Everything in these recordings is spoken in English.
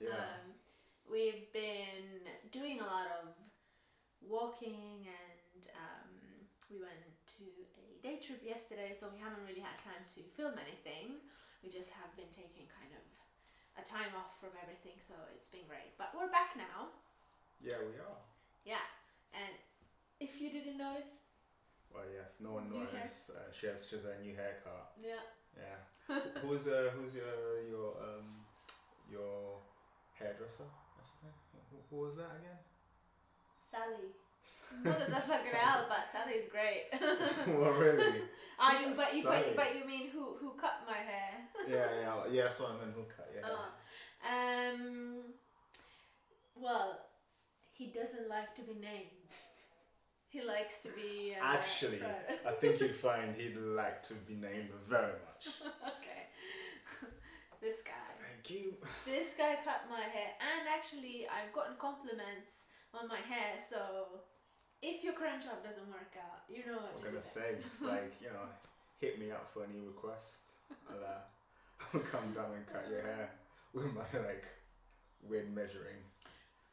Yeah. We've been doing a lot of walking and we went to a day trip yesterday, so we haven't really had time to film anything. We just have been taking kind of a time off from everything, so it's been great. But we're back now. Yeah, we are. Yeah, and if you didn't notice, Well, yeah. If no one new hair. knows, she has a new haircut. Yeah. Yeah. Who's your hairdresser? I should say. Who was that again? Sally. Not that that's not gonna help, but Sally's great. Well, really? But Sally. you mean who cut my hair? Yeah. That's what I meant. Who cut? Yeah. Um. Well, he doesn't like to be named. He likes to be. Actually, I think you'd find he'd like to be named very much. Okay. This guy. Thank you. This guy cut my hair, and actually, I've gotten compliments on my hair. So, if your current job doesn't work out, you know what I'm to do gonna say, next. just like, hit me up for any request. I'll come down and cut your hair with my weird measuring.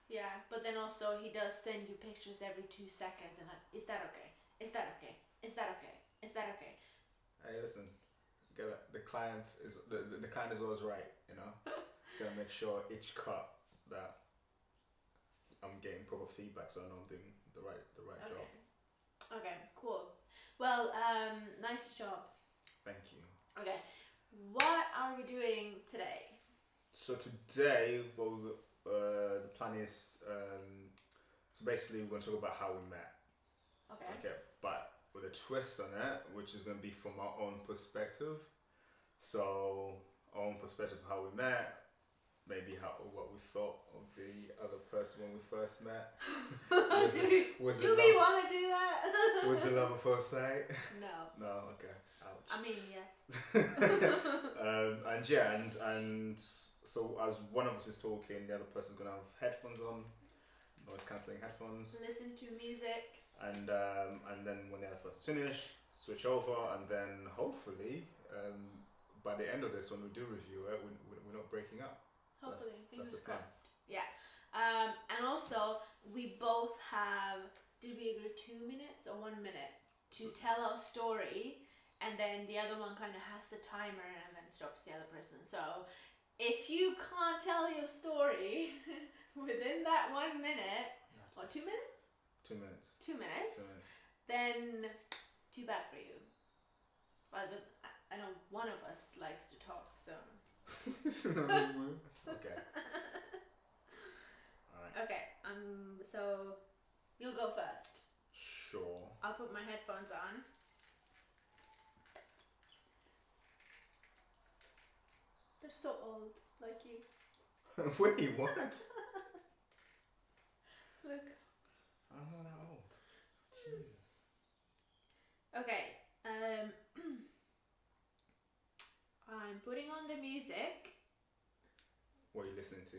Yeah, but then also he does send you pictures every 2 seconds, and like, is that okay? Is that okay? Is that okay? Is that okay? Hey, listen, the client is always right. Just gotta make sure each cut that I'm getting proper feedback, so I know I'm doing the right job. Okay, cool. Well, nice job. Thank you. Okay, what are we doing today? So today, the plan is so basically we're going to talk about how we met. Okay. Okay, but with a twist on it, which is going to be from our own perspective. So our own perspective of how we met, maybe what we thought of the other person when we first met. Do we want to do that? Was it love at first sight? No. No. Okay. Ouch. I mean, yes. And so as one of us is talking, the other person's gonna have headphones on, noise cancelling headphones, Listen to music. and then when the other person's finished, switch over, and then hopefully by the end of this, when we do review it, we're not breaking up. Hopefully, That's fingers the plan. crossed. Yeah. And also, we both have. Did we agree 2 minutes or 1 minute to tell our story, and then the other one kind of has the timer and then stops the other person. So, if you can't tell your story within that 1 minute or 2 minutes, 2 minutes. 2 minutes, 2 minutes. then too bad for you. But I know one of us likes to talk, so. Okay. Alright. Okay, so you'll go first. Sure. I'll put my headphones on. They're so old, like you. Wait, what? Look. I'm not that old. Jesus. Okay, I'm putting on the music. What are you listening to?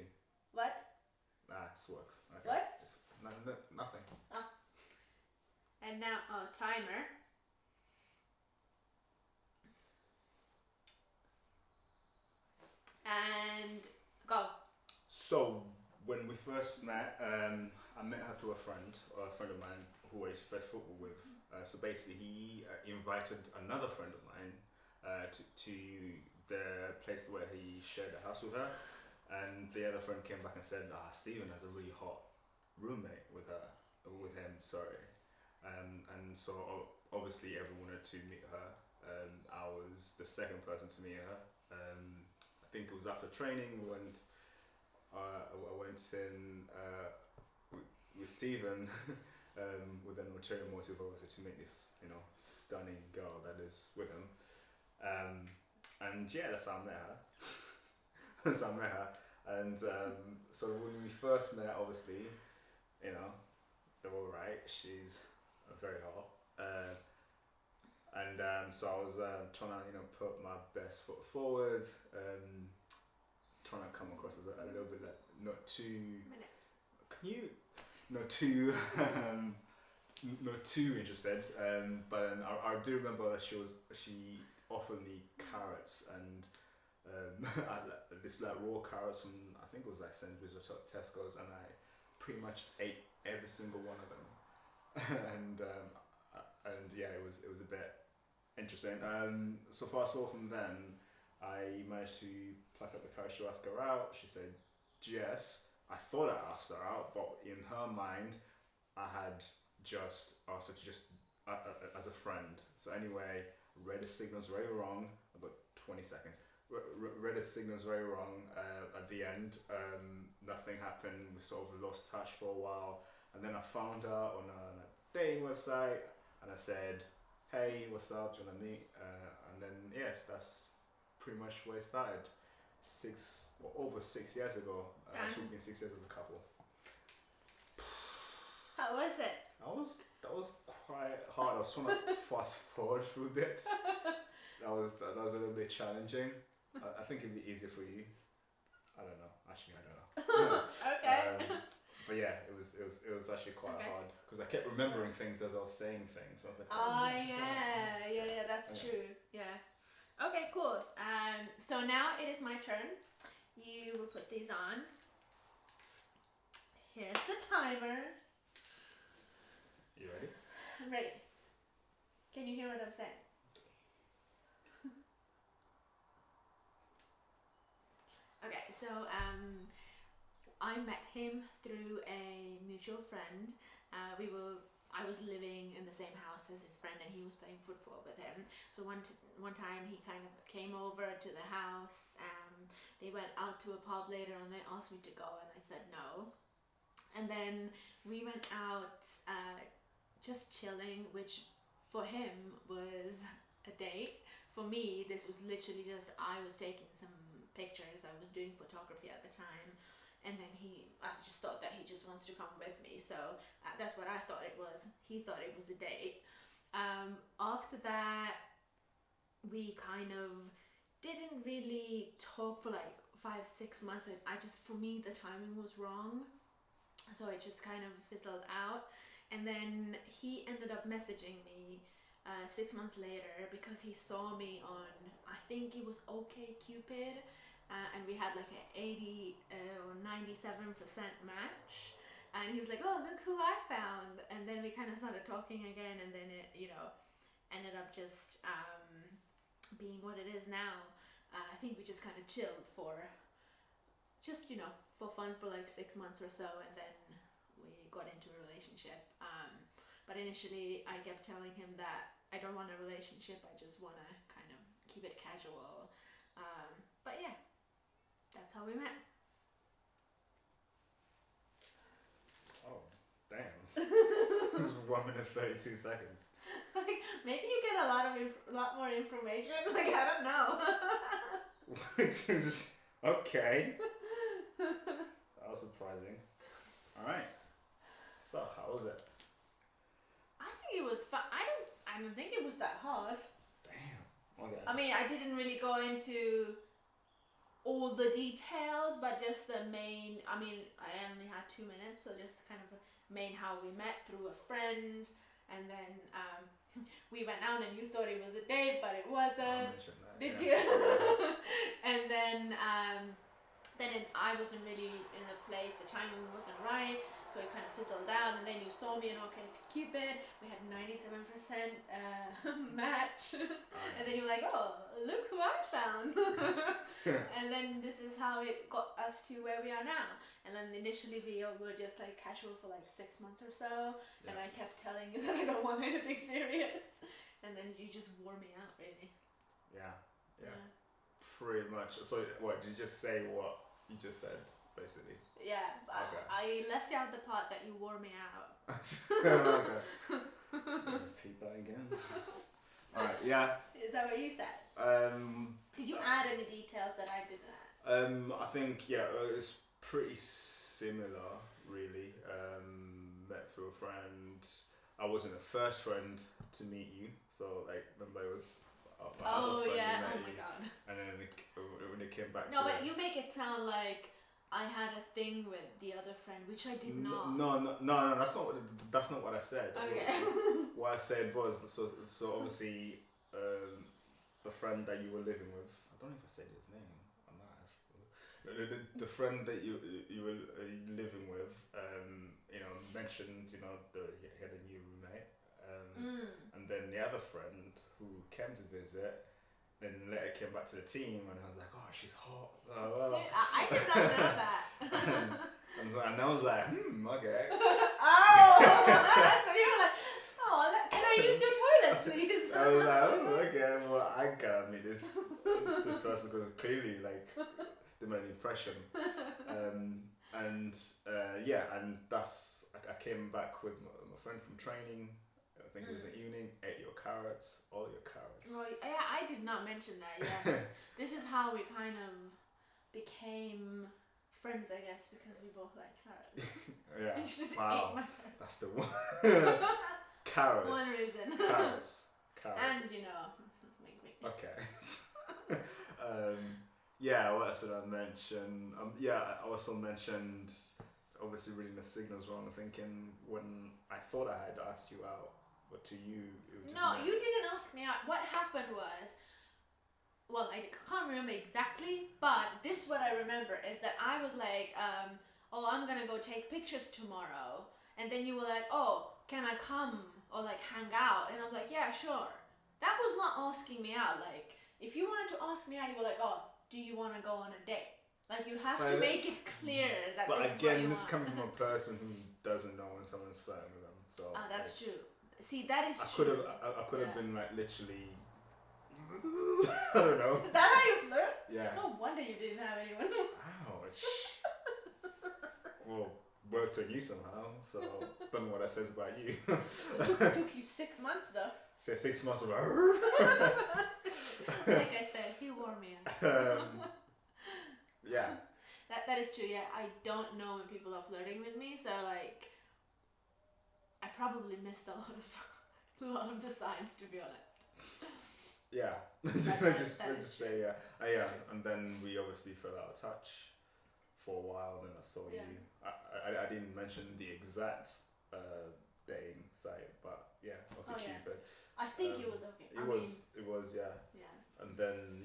What? This works. Okay. What? Nothing. And now, timer. And go. So when we first met, I met her through a friend of mine who I used to play football with. So basically, he invited another friend of mine to the place where he shared the house with her, and the other friend came back and said, Stephen has a really hot roommate with him. Sorry, and so obviously everyone wanted to meet her. I was the second person to meet her. I think it was after training. I went in with Stephen with an ulterior motive, obviously, to meet this stunning girl that is with him. And yeah, that's how I met her. And so when we first met, obviously, they were all right. She's very hot. So I was trying to put my best foot forward, trying to come across as a little bit not too. Can you not too not too interested? But I do remember that she offered me carrots, and this like raw carrots from, I think it was like Sainsbury's or Tesco's, and I pretty much ate every single one of them. and yeah, it was a bit interesting. So fast forward from then, I managed to pluck up the courage to ask her out. She said yes. I thought I asked her out, but in her mind, I had just asked her to just as a friend. So anyway, read the signals very wrong. I've got 20 seconds. Read the signals very wrong. At the end, nothing happened. We sort of lost touch for a while, and then I found her on a dating website, and I said, "Hey, what's up? Do you wanna meet?" And then yes, that's pretty much where it started. Over 6 years ago. Actually, we've been 6 years as a couple. How was it? That was quite hard. I was trying to fast forward through bits. That was a little bit challenging. I think it'd be easier for you. I don't know. Actually, I don't know. Okay. But yeah, it was actually quite hard because I kept remembering things as I was saying things. I was like, yeah, that's true. Yeah. Okay, cool. So now it is my turn. You will put these on. Here's the timer. You ready? I'm ready. Can you hear what I'm saying? Okay, so I met him through a mutual friend. I was living in the same house as his friend, and he was playing football with him. So one time he kind of came over to the house. They went out to a pub later, and they asked me to go, and I said no. And then we went out just chilling, which for him was a date. For me, this was literally just I was taking some pictures. I was doing photography at the time. And then I just thought that he just wants to come with me. So that's what I thought it was. He thought it was a date. After that, we kind of didn't really talk for like 5-6 months. For me, the timing was wrong. So it just kind of fizzled out. And then he ended up messaging me 6 months later because he saw me on, I think it was OkCupid. And we had like an 80 or 97% match, and he was like, "Oh, look who I found!" And then we kind of started talking again, and then it, ended up just being what it is now. I think we just kind of chilled for fun for like 6 months or so, and then we got into a relationship. But initially, I kept telling him that I don't want a relationship. I just want to kind of keep it casual. But yeah. That's how we met. Oh, damn. 1 minute 32 seconds. Like, maybe you get a lot more information. Like, I don't know. Okay. That was surprising. Alright. So, how was it? I think it was fun. I don't think it was that hard. Damn. Okay. I mean, I didn't really go into all the details, but just the main. I mean, I only had 2 minutes, so just kind of main how we met through a friend, and then we went out, and you thought it was a date, but it wasn't. Did you? And then I wasn't really in the place. The timing wasn't right, so it kind of fizzled out. And then you saw me in OkCupid. We had 97% match, and then you were like, "Oh, look who I found!" And then this is how it got us to where we are now. And then initially we were just like casual for like 6 months or so, and I kept telling you that I don't want anything serious, and then you just wore me out, really. Yeah. Pretty much. So, what did you just say? What you just said, basically? Yeah, Okay. I left out the part that you wore me out. Okay. Repeat that again. Alright, yeah. Is that what you said? Did you add any details that I didn't add? I think, it's pretty similar, really. Met through a friend. I wasn't the first friend to meet you, so, like, remember it was my other friend who met my you. god. And then when it came back No, to but you make it sound like I had a thing with the other friend, which I did not. No, that's not what I said. Okay. What I said was, so obviously, the friend that you were living with at don't know if I said his name. I might have. The friend that you were living with, mentioned, he had a new roommate, and then the other friend who came to visit, then later came back to the team, and I was like, oh, she's hot. I did not know that. and I was like, okay. Oh, so you were like, can I use your toilet, please? I was like, oh, okay, well, I gotta meet this person because clearly, like, they made an impression. And that's, I came back with my friend from training. I think it was the evening. Ate your carrots, all your carrots. Right. Yeah, I did not mention that. Yes, this is how we kind of became friends, I guess, because we both like carrots. Yeah. You just Wow. ate my carrots. That's the one. Carrots. One reason. Carrots. And wink. Okay. Yeah, what else did I mention? I also mentioned obviously reading the signals wrong, thinking when I thought I had asked you out, but to you it was just No, you didn't ask me out. What happened was, well, I can't remember exactly, but this what I remember is that I was like, I'm gonna go take pictures tomorrow, and then you were like, oh, can I come or like hang out? And I'm like, yeah, sure. That was not asking me out. Like, if you wanted to ask me out, you were like, oh, do you want to go on a date? Like, you have to make it clear that But this is what again, you this want. is coming from a person who doesn't know when someone's flirting with them. So That's true. See, that is I true. I could have been like literally. I don't know. Is that how you flirt? Yeah. No wonder you didn't have anyone. Ouch. Well, worked on you somehow, so don't know what that says about you. It took you 6 months though. So 6 months of Like I said, he wore me out. yeah. That is true. Yeah, I don't know when people are flirting with me, so like, I probably missed a lot of the signs, to be honest. Yeah. Let's just say yeah. And then we obviously fell out of touch for a while. Then I saw you. I didn't mention the exact dating site, but yeah, okay, keep it. I think it was okay. It was yeah. Yeah. And then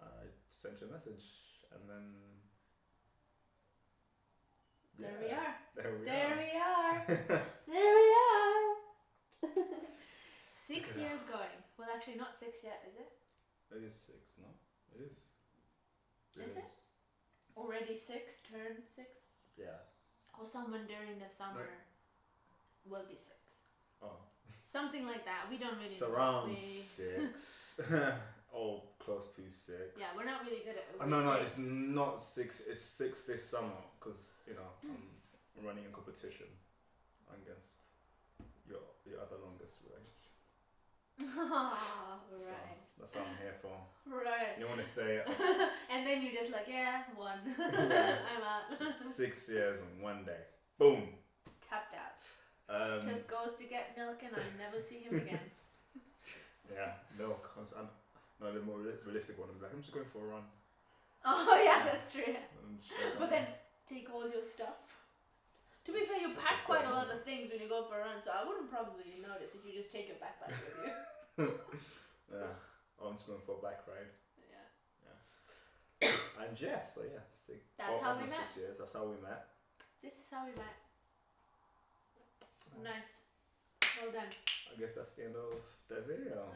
I sent you a message, and then There we are. There we There are. we are. There we are. 6 years going. Well, actually, not 6 yet, is it? It is 6, no? It is. Is it? Already 6? Turned 6? Yeah. Or someone during the summer will be 6. Oh. Something like that. We don't really It's know. around 6. Oh, close to 6. Yeah, we're not really good at No, dates. it's not 6. It's 6 this summer because I'm running a competition against your other longest relationship. Right. So that's what I'm here for. Right. You want to say And then you're just like, yeah, 1. Yeah, I'm out. 6 years and 1 day. Boom. Tapped out. Just goes to get milk and I never see him again. Yeah, milk. No, the more realistic one. I'm like, I'm just going for a run. Oh yeah, that's true. I'm just going But then take all your stuff. To be fair, you pack quite a lot of things when you go for a run, so I wouldn't probably notice if you just take your backpack with you. Yeah. Oh, I'm just going for a bike ride. Yeah. And yeah, so yeah. That's how we almost met. 6 years. That's how we met. This is how we met. Nice. Well done. I guess that's the end of the video.